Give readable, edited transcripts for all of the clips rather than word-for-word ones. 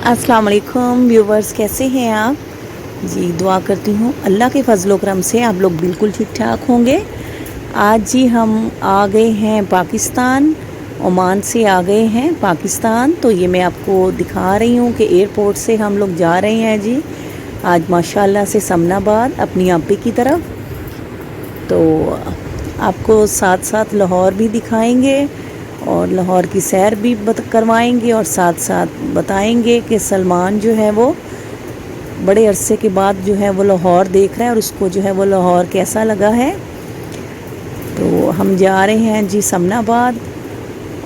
अस्सलाम वालेकुम व्यूवर्स, कैसे हैं आप जी। दुआ करती हूँ अल्लाह के फजल व करम से आप लोग बिल्कुल ठीक ठाक होंगे। आज जी हम आ गए हैं पाकिस्तान, ओमान से आ गए हैं पाकिस्तान। तो ये मैं आपको दिखा रही हूँ कि एयरपोर्ट से हम लोग जा रहे हैं जी आज माशाल्लाह से समनाबाद अपनी आपी की तरफ। तो आपको साथ साथ लाहौर भी दिखाएंगे और लाहौर की सैर भी करवाएंगे और साथ साथ बताएंगे कि सलमान जो है वो बड़े अरसे के बाद जो है वो लाहौर देख रहा है और उसको जो है वो लाहौर कैसा लगा है। तो हम जा रहे हैं जी समनाबाद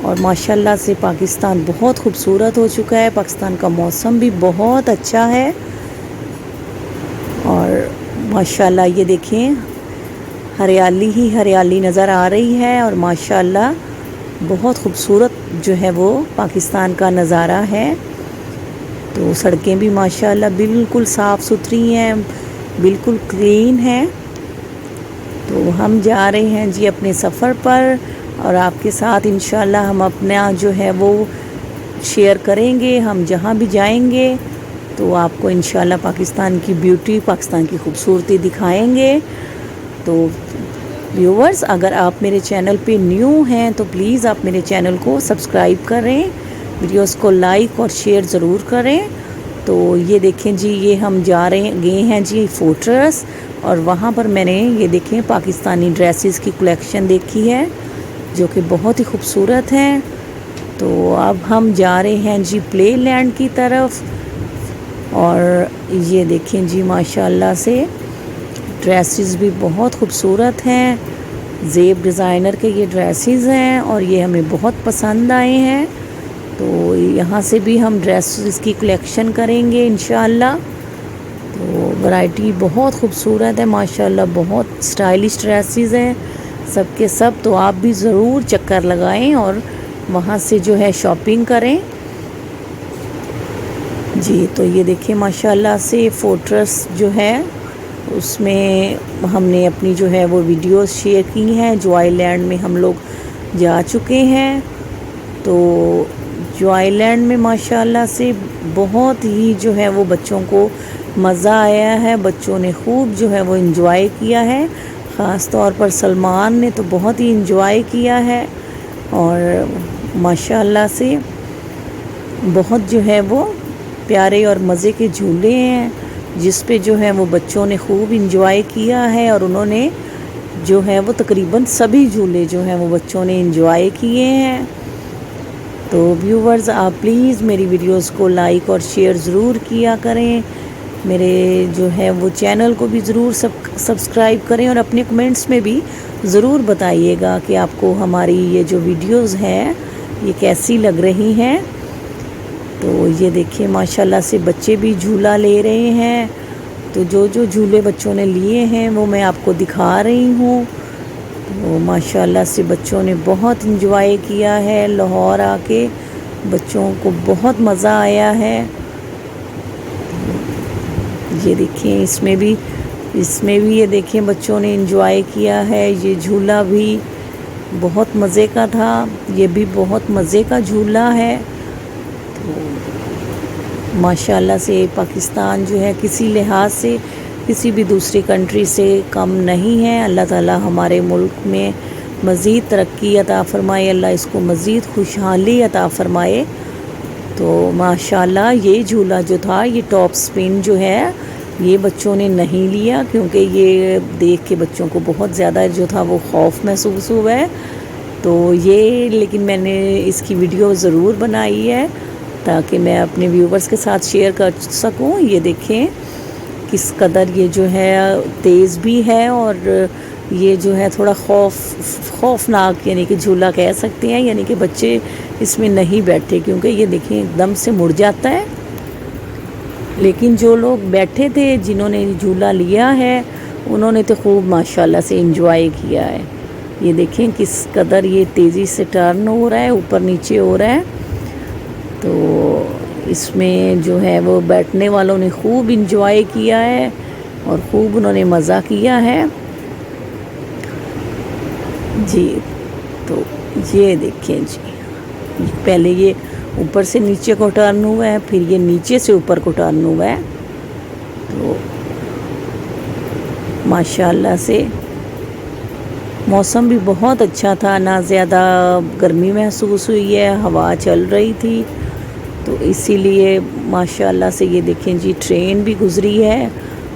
और माशाल्लाह से पाकिस्तान बहुत खूबसूरत हो चुका है। पाकिस्तान का मौसम भी बहुत अच्छा है और माशाल्लाह ये देखें हरियाली ही हरियाली नज़र आ रही है और माशाल्लाह बहुत खूबसूरत जो है वो पाकिस्तान का नज़ारा है। तो सड़कें भी माशाल्लाह बिल्कुल साफ़ सुथरी हैं, बिल्कुल क्लीन हैं। तो हम जा रहे हैं जी अपने सफ़र पर और आपके साथ इंशाल्लाह हम अपना जो है वो शेयर करेंगे। हम जहाँ भी जाएंगे तो आपको इंशाल्लाह पाकिस्तान की ब्यूटी, पाकिस्तान की खूबसूरती दिखाएंगे। तो व्यूवर्स, अगर आप मेरे चैनल पे न्यू हैं तो प्लीज़ आप मेरे चैनल को सब्सक्राइब करें, वीडियोस को लाइक और शेयर ज़रूर करें। तो ये देखें जी, ये हम गए हैं जी फोर्ट्रेस और वहाँ पर मैंने ये देखें पाकिस्तानी ड्रेसेस की कलेक्शन देखी है जो कि बहुत ही खूबसूरत हैं। तो अब हम जा रहे हैं जी प्ले लैंड की तरफ और ये देखें जी माशाल्लाह से ड्रेसेस भी बहुत खूबसूरत हैं। ज़ेब डिज़ाइनर के ये ड्रेसेस हैं और ये हमें बहुत पसंद आए हैं। तो यहाँ से भी हम ड्रेसेस की कलेक्शन करेंगे इंशाल्लाह। तो वैरायटी बहुत खूबसूरत है माशाल्लाह, बहुत स्टाइलिश ड्रेसेस हैं सब के सब। तो आप भी ज़रूर चक्कर लगाएं और वहाँ से जो है शॉपिंग करें जी। तो ये देखिए माशाल्लाह से फोर्ट्रेस जो है उसमें हमने अपनी जो है वो वीडियोस शेयर की हैं। जो आइलैंड में हम लोग जा चुके हैं। तो जो आइलैंड में माशाल्लाह से बहुत ही जो है वो बच्चों को मज़ा आया है, बच्चों ने खूब जो है वो इन्जॉय किया है। ख़ास तौर पर सलमान ने तो बहुत ही इन्जॉय किया है और माशाल्लाह से बहुत जो है वो प्यारे और मज़े के झूले हैं जिस पे जो है वो बच्चों ने खूब इंजॉय किया है और उन्होंने जो है वो तकरीबन सभी झूले जो हैं वो बच्चों ने इंजॉय किए हैं। तो व्यूवर्स, आप प्लीज़ मेरी वीडियोस को लाइक और शेयर ज़रूर किया करें, मेरे जो है वो चैनल को भी ज़रूर सब्सक्राइब करें और अपने कमेंट्स में भी ज़रूर बताइएगा कि आपको हमारी ये जो वीडियोस हैं ये कैसी लग रही हैं। तो ये देखिए माशाल्लाह से बच्चे भी झूला ले रहे हैं। तो जो जो झूले बच्चों ने लिए हैं वो मैं आपको दिखा रही हूँ। तो माशाल्लाह से बच्चों ने बहुत इंजॉय किया है लाहौर आके, बच्चों को बहुत मज़ा आया है। ये देखिए इसमें भी ये देखिए बच्चों ने इंजॉय किया है। ये झूला भी बहुत मज़े का था, ये भी बहुत मज़े का झूला है। माशाल्लाह से पाकिस्तान जो है किसी लिहाज से किसी भी दूसरी कंट्री से कम नहीं है। अल्लाह ताला हमारे मुल्क में मज़ीद तरक्की अता फ़रमाए, अल्लाह इसको मज़ीद खुशहाली अता फ़रमाए। तो माशाल्लाह ये झूला जो था, ये टॉप स्पिन जो है ये बच्चों ने नहीं लिया क्योंकि ये देख के बच्चों को बहुत ज़्यादा जो था वो खौफ महसूस हुआ है। तो ये लेकिन मैंने इसकी वीडियो ज़रूर बनाई है ताकि मैं अपने व्यूवर्स के साथ शेयर कर सकूं। ये देखें किस कदर ये जो है तेज़ भी है और ये जो है थोड़ा खौफनाक यानी कि झूला कह सकते हैं, यानी कि बच्चे इसमें नहीं बैठे क्योंकि ये देखें एकदम से मुड़ जाता है। लेकिन जो लोग बैठे थे, जिन्होंने झूला लिया है, उन्होंने तो खूब माशाल्लाह से इंजॉय किया है। ये देखें किस कदर ये तेज़ी से टर्न हो रहा है, ऊपर नीचे हो रहा है। तो इसमें जो है वो बैठने वालों ने खूब इंजॉय किया है और खूब उन्होंने मज़ा किया है जी। तो ये देखें जी, पहले ये اوپر سے نیچے کو ٹرن ہوا ہے، پھر یہ نیچے سے اوپر کو ٹرن ہوا ہے. تو ماشاءاللہ سے موسم بھی بہت اچھا تھا، نہ زیادہ گرمی محسوس ہوئی ہے، ہوا چل رہی تھی. تو اسی لیے ماشاءاللہ سے یہ دیکھیں جی ٹرین بھی گزری ہے،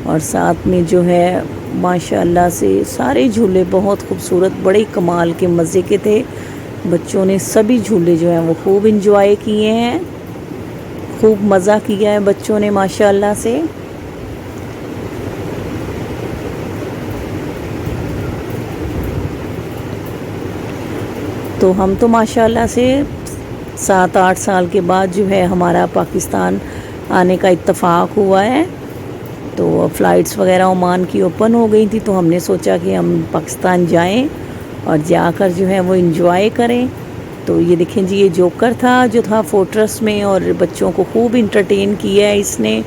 اور ساتھ میں جو ہے ماشاءاللہ سے سارے جھولے بہت خوبصورت، بڑے کمال کے مزے کے تھے. بچوں نے سبھی جھولے جو ہیں وہ خوب انجوائے کیے ہیں، خوب مزہ کیا ہے بچوں نے ماشاءاللہ سے. تو ہم تو ماشاءاللہ سے 7-8 سال کے بعد جو ہے ہمارا پاکستان آنے کا اتفاق ہوا ہے. تو فلائٹس وغیرہ عمان کی اوپن ہو گئی تھی، تو ہم نے سوچا کہ ہم پاکستان جائیں اور جا کر جو ہے وہ انجوائے کریں. تو یہ دیکھیں جی یہ جوکر تھا جو تھا فورٹرس میں، اور بچوں کو خوب انٹرٹین کیا ہے اس نے.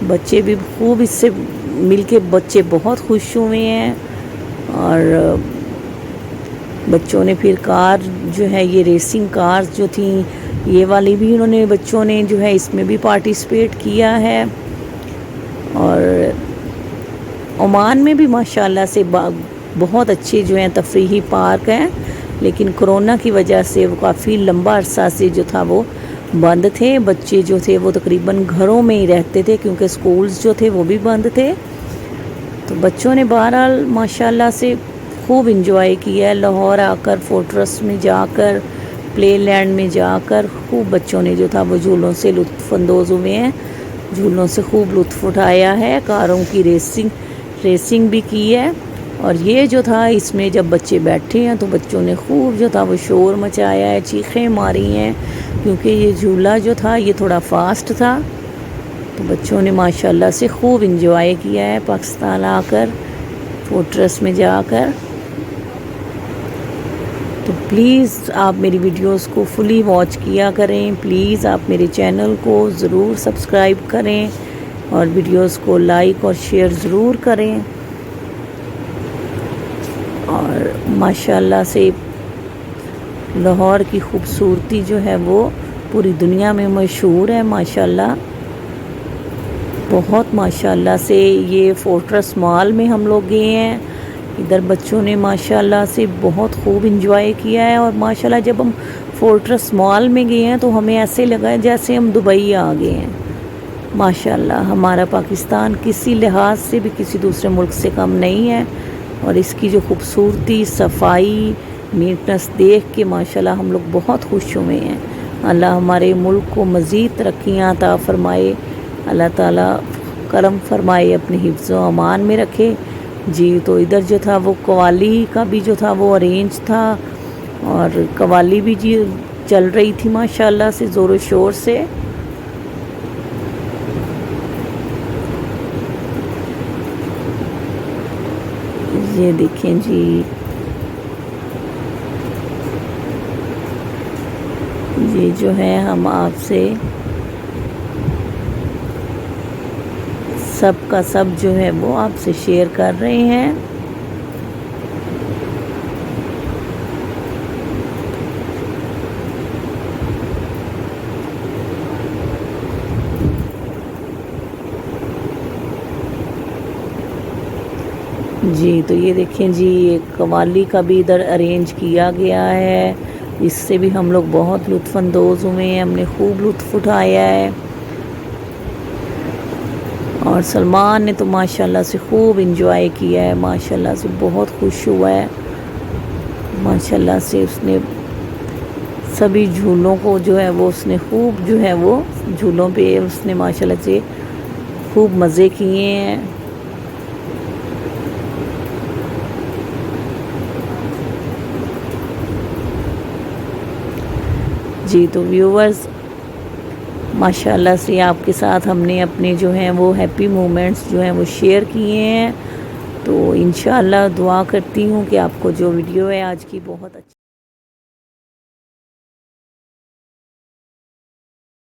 بچے بھی خوب اس سے مل کے بچے بہت خوش ہوئے ہیں. اور بچوں نے پھر کار جو ہے یہ ریسنگ کار جو تھیں یہ والی بھی انہوں نے بچوں نے جو ہے اس میں بھی پارٹیسپیٹ کیا ہے. اور عمان میں بھی ماشاءاللہ سے بہت اچھے جو ہیں تفریحی پارک ہیں، لیکن کرونا کی وجہ سے وہ کافی لمبا عرصہ سے جو تھا وہ بند تھے. بچے جو تھے وہ تقریباً گھروں میں ہی رہتے تھے کیونکہ سکولز جو تھے وہ بھی بند تھے. تو بچوں نے بہرحال ماشاءاللہ سے خوب انجوائے کیا ہے. لاہور آ کر فورٹرس میں جا کر پلے لینڈ میں جا کر خوب بچوں نے جو تھا وہ جھولوں سے لطف اندوز ہوئے ہیں، جھولوں سے خوب لطف اٹھایا ہے. کاروں کی ریسنگ بھی کی ہے. اور یہ جو تھا اس میں جب بچے بیٹھے ہیں تو بچوں نے خوب جو تھا وہ شور مچایا ہے، چیخیں ماری ہیں، کیونکہ یہ جھولا جو تھا یہ تھوڑا فاسٹ تھا. تو بچوں نے ماشاءاللہ سے خوب انجوائے کیا ہے پاکستان آ کر فورٹرس میں جا کر. تو پلیز آپ میری ویڈیوز کو فلی واچ کیا کریں. پلیز آپ میرے چینل کو ضرور سبسکرائب کریں اور ویڈیوز کو لائک اور شیئر ضرور کریں. اور ماشاءاللہ سے لاہور کی خوبصورتی جو ہے وہ پوری دنیا میں مشہور ہے ماشاءاللہ. بہت ماشاءاللہ سے یہ فورٹرس مال میں ہم لوگ گئے ہیں. ادھر بچوں نے ماشاءاللہ سے بہت خوب انجوائے کیا ہے. اور ماشاءاللہ جب ہم فورٹرس مال میں گئے ہیں تو ہمیں ایسے لگا جیسے ہم دبئی آ گئے ہیں. ماشاءاللہ ہمارا پاکستان کسی لحاظ سے بھی کسی دوسرے ملک سے کم نہیں ہے. اور اس کی جو خوبصورتی، صفائی، نیٹنس دیکھ کے ماشاءاللہ ہم لوگ بہت خوش ہوئے ہیں. اللہ ہمارے ملک کو مزید ترقیاں عطا فرمائے، اللہ تعالیٰ کرم فرمائے، اپنے حفظ و امان میں رکھے. جی تو ادھر جو تھا وہ قوالی کا بھی جو تھا وہ ارینج تھا، اور قوالی بھی جی چل رہی تھی ماشاءاللہ سے زور و شور سے. یہ دیکھیں جی یہ جو ہے ہم آپ سے سب کا سب جو ہے وہ آپ سے شیئر کر رہے ہیں. جی تو یہ دیکھیں جی ایک قوالی کا بھی ادھر ارینج کیا گیا ہے، اس سے بھی ہم لوگ بہت لطف اندوز ہوئے ہیں، ہم نے خوب لطف اٹھایا ہے. اور سلمان نے تو ماشاءاللہ سے خوب انجوائے کیا ہے، ماشاءاللہ سے بہت خوش ہوا ہے. ماشاءاللہ سے اس نے سبھی جھولوں کو جو ہے وہ اس نے خوب جو ہے وہ جھولوں پہ اس نے ماشاءاللہ سے خوب مزے کیے ہیں. جی تو ویورز ماشاءاللہ سے آپ کے ساتھ ہم نے اپنے جو ہیں وہ ہیپی مومنٹس جو ہیں وہ شیئر کیے ہیں. تو انشاءاللہ دعا کرتی ہوں کہ آپ کو جو ویڈیو ہے آج کی بہت اچھی